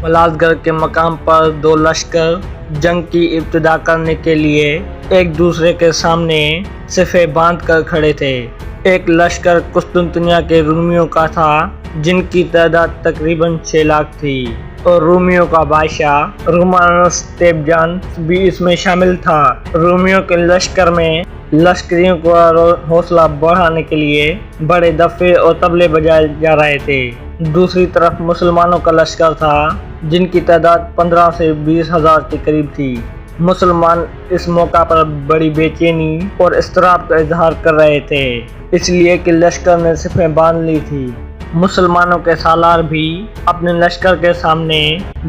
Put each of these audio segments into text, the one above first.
ملاذ گڑھ کے مقام پر دو لشکر جنگ کی ابتدا کرنے کے لیے ایک دوسرے کے سامنے صفیں باندھ کر کھڑے تھے۔ ایک لشکر قسطنطنیہ کے رومیوں کا تھا جن کی تعداد تقریباً 6 لاکھ تھی، اور رومیوں کا بادشاہ رومانوس تیبجان بھی اس میں شامل تھا۔ رومیوں کے لشکر میں لشکریوں کو حوصلہ بڑھانے کے لیے بڑے دفے اور طبلے بجائے جا رہے تھے۔ دوسری طرف مسلمانوں کا لشکر تھا جن کی تعداد 15 سے 20 ہزار کے قریب تھی۔ مسلمان اس موقع پر بڑی بے چینی اور اضطراب کا اظہار کر رہے تھے، اس لیے کہ لشکر نے صفیں باندھ لی تھی۔ مسلمانوں کے سالار بھی اپنے لشکر کے سامنے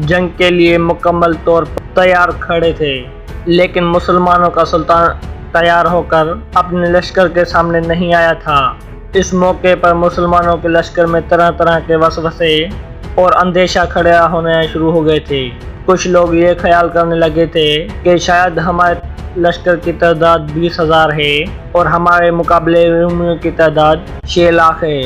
جنگ کے لیے مکمل طور پر تیار کھڑے تھے، لیکن مسلمانوں کا سلطان تیار ہو کر اپنے لشکر کے سامنے نہیں آیا تھا۔ اس موقع پر مسلمانوں کے لشکر میں طرح طرح کے وسوسے اور اندیشہ کھڑا ہونے شروع ہو گئے تھے۔ کچھ لوگ یہ خیال کرنے لگے تھے کہ شاید ہمارے لشکر کی تعداد 20 ہزار ہے اور ہمارے مقابلے رومیوں کی تعداد 6 لاکھ ہے۔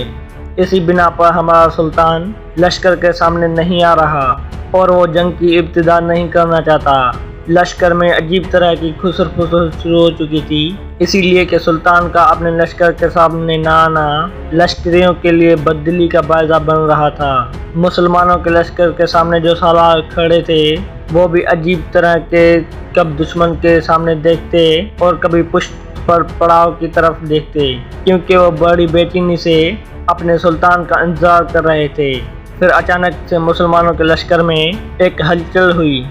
اسی بنا پر ہمارا سلطان لشکر کے سامنے نہیں آ رہا اور وہ جنگ کی ابتدا نہیں کرنا چاہتا۔ لشکر میں عجیب طرح کی خسر فسر شروع ہو چکی تھی، اسی لیے کہ سلطان کا اپنے لشکر کے سامنے نہ آنا لشکریوں کے لیے بددلی کا باعث بن رہا تھا۔ مسلمانوں کے لشکر کے سامنے جو سالار کھڑے تھے وہ بھی عجیب طرح کے کب دشمن کے سامنے دیکھتے اور کبھی پشت پر پڑاؤ کی طرف دیکھتے، کیونکہ وہ بڑی بے چینی سے اپنے سلطان کا انتظار کر رہے تھے۔ پھر اچانک سے مسلمانوں کے لشکر میں ایک ہلچل ہوئی،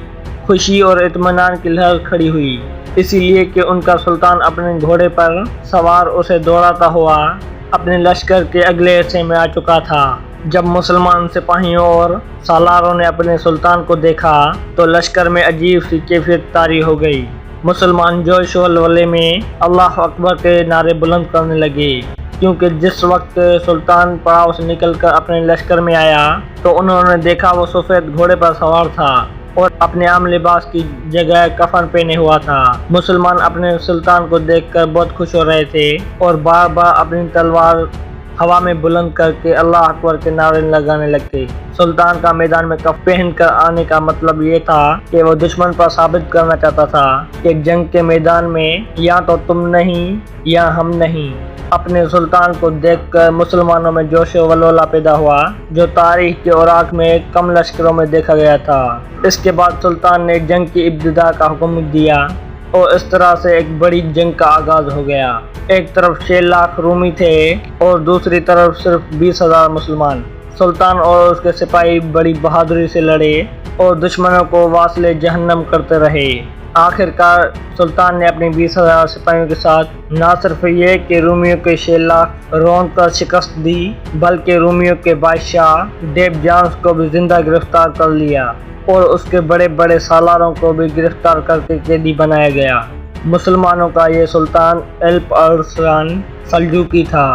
خوشی اور اطمینان کی لہر کھڑی ہوئی، اسی لیے کہ ان کا سلطان اپنے گھوڑے پر سوار اسے دوڑاتا ہوا اپنے لشکر کے اگلے حصے میں آ چکا تھا۔ جب مسلمان سپاہیوں اور سالاروں نے اپنے سلطان کو دیکھا تو لشکر میں عجیب سی کیفیت طاری ہو گئی۔ مسلمان جوش و ولولے میں اللہ اکبر کے نعرے بلند کرنے لگے، کیونکہ جس وقت سلطان پڑاؤ سے نکل کر اپنے لشکر میں آیا تو انہوں نے دیکھا وہ سفید گھوڑے پر سوار تھا اور اپنے عام لباس کی جگہ کفن پہنے ہوا تھا۔ مسلمان اپنے سلطان کو دیکھ کر بہت خوش ہو رہے تھے اور بار بار اپنی تلوار ہوا میں بلند کر کے اللہ اکبر کے نعرے لگانے لگتے۔ سلطان کا میدان میں کفن پہن کر آنے کا مطلب یہ تھا کہ وہ دشمن پر ثابت کرنا چاہتا تھا کہ جنگ کے میدان میں یا تو تم نہیں یا ہم نہیں۔ اپنے سلطان کو دیکھ کر مسلمانوں میں جوش و ولولہ پیدا ہوا جو تاریخ کے اوراق میں کم لشکروں میں دیکھا گیا تھا۔ اس کے بعد سلطان نے جنگ کی ابتدا کا حکم دیا اور اس طرح سے ایک بڑی جنگ کا آغاز ہو گیا۔ ایک طرف 6 لاکھ رومی تھے اور دوسری طرف صرف 20 ہزار مسلمان۔ سلطان اور اس کے سپاہی بڑی بہادری سے لڑے اور دشمنوں کو واصل جہنم کرتے رہے۔ آخر کار سلطان نے اپنے 20 ہزار سپاہیوں کے ساتھ نہ صرف یہ کہ رومیوں کے 6 لاکھ روند کر شکست دی، بلکہ رومیوں کے بادشاہ ڈیبجانس کو بھی زندہ گرفتار کر لیا اور اس کے بڑے بڑے سالاروں کو بھی گرفتار کر کے قیدی بنایا گیا۔ مسلمانوں کا یہ سلطان الپ ارسلان سلجوقی تھا۔